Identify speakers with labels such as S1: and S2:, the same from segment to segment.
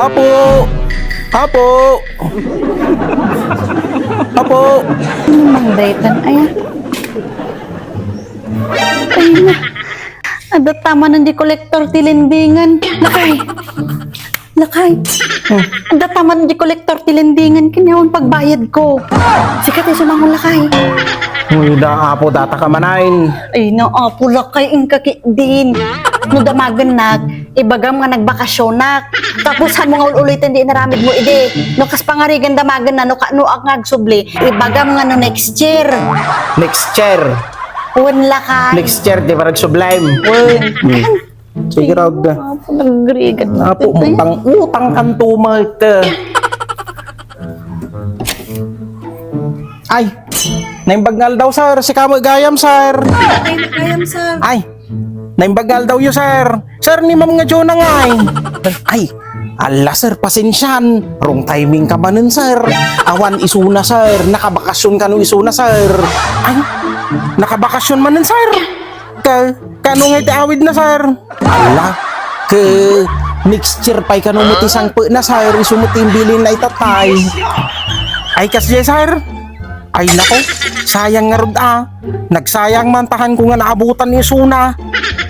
S1: Apo! Apo! Apo!
S2: Mang daytan ay. Ay na. Ada tama ng di kolektor tilendingan. Lakay. Lakay. Ada tama ng di kolektor tilendingan kinyawan pagbayad ko. Sikat ay sumangong lakay.
S1: Uy, da apo data ka manain.
S2: Ay na apo lakay ang kakidin. No damagan ibagam nga nagbakasyonak. Tapos han mga ulitin di naramid mo ide. No kas pangarigan damagan na no kanuak ngagsubli. Ibagam nga no next year.
S1: Next chair.
S2: Uwan lakay.
S1: Next chair, di ba sublime? Sige raw da.
S2: Apo nagrigat na.
S1: Apo, utang kan tumalt. Ay, naimbagal daw sir, si kamo gayam sir.
S2: Kayam sir.
S1: Ay, naimbagal daw yun sir. Sir, ni ma'am nga Jonah nga ay. Ala sir, pasensyan. Wrong timing ka manin sir. Awan isuna sir, nakabakasyon ka nung isuna sir. Ay, nakabakasyon manin sir. Kano nga itiawid na sir. Ala, next year pa'y kano mo tisang po na sir. Isumutin bilin na itatay. Ay kasi sir. Ay nako, sayang nga rod Nagsayang mantahan ko nga naabutan ni Suna.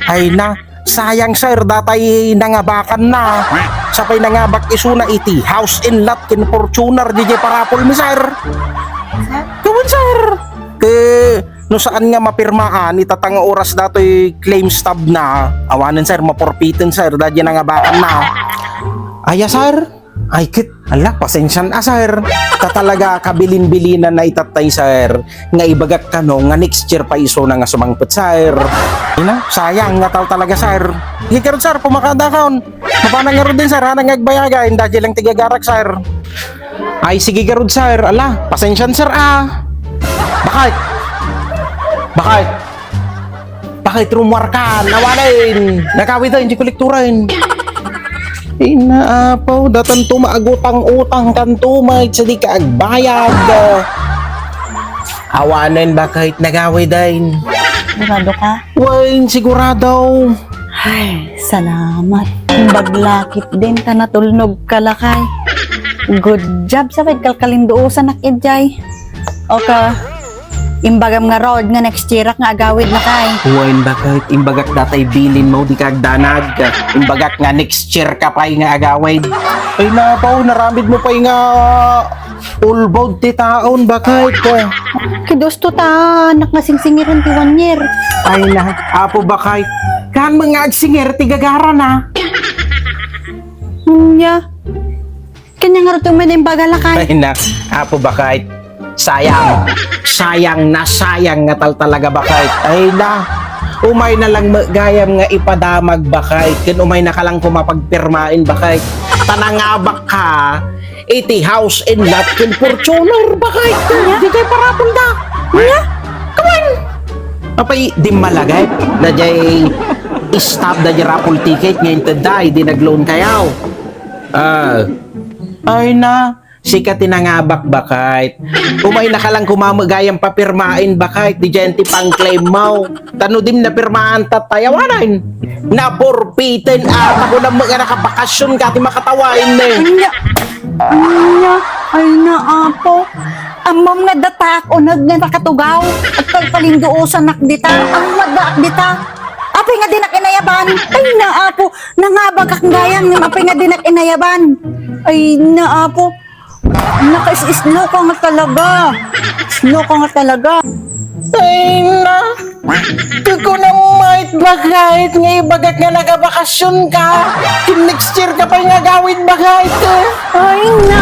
S1: Ay na, sayang sir, datay nangabakan na. Sapay nangabak isuna iti, house in lot, kin Fortuner, DJ Parapol mi sir. Gawin sir. No saan nga mapirmaan, itatang oras dato'y claim stub na. Awanan sir, maporpitin sir, dadya nangabakan na. Aya sir. Ay kit, ala, pasensyan sir. Talaga kabilin-bilinan na itatay sir. Nga ibagak ka no, nga next year pa iso na nga sumangpet sir. Ina, sayang nga tao talaga sir. Hikarod sir, pumakada kaon. Mapanang nga din sir, hanang agbayaga, hindi lang tigagarak sir. Ay sige garod sir, ala, pasensyan sir Bakit? Bakit? Bakit rumwar ka? Nawanin! Nakawit hindi kolekturin. Inaapaw, datan tumaagutang utang kan tumay sa di ka agbayad. Awanan ba kahit nagaway din?
S2: Sigurado ka?
S1: Wain, sigurado.
S2: Ay, salamat. Baglakit din ta natulnog ka lakay. Good job sa kalkalinduusan nakidjay. Okay. Imbagam nga road nga next year nga agawid na kay.
S1: Wain ba kahit imbagak datay bilin mo di ka agdanag. Imbagak nga next year ka pa nga agawid. Ay napaw, naramid mo pa nga ulbod ti taon ba kahit
S2: Kidusto ta, anak nga singsingiran ti 1 year.
S1: Ay na, apo ba kahit kan mga agsinger ti gagara na.
S2: Nya. Kanya nga rin may imbaga lakay.
S1: Ay na, apo ba kahit sayang na sayang nga talaga ba kahit ay na umay na lang gayam nga ipadamag ba kahit kin umay na ka lang kumapagpirmain ba kahit tanangabak ka iti house in lot kin Fortuner ba kahit di kay parapol da nga kawan apay di malagay da jay stop da jay rapol ticket ngayon taday di nag-loan kayaw ay na sikat tinangabak bakit umay na ka lang kumamagayang papirmain bakit di jenti pang claim mo tanudim na pirmaan tatayawanan na porpitin ako na mga nakabakasyon ka ti makatawain
S2: Ay na apo. Amam nga datak o nga nakatugaw at kalkalinduusan nakdita ang madaak dita. Apay nga dinak inayaban. Ay na apo. Nangabagak gayam ng apay nga dinak inayaban. Ay na apo. Nakais-islo ka nga talaga. Islo ka nga talaga.
S1: ay na di ko na might bakit nga ibagak nga nagabakasyon ka next year ka pa nga gawin bakit
S2: Ay na.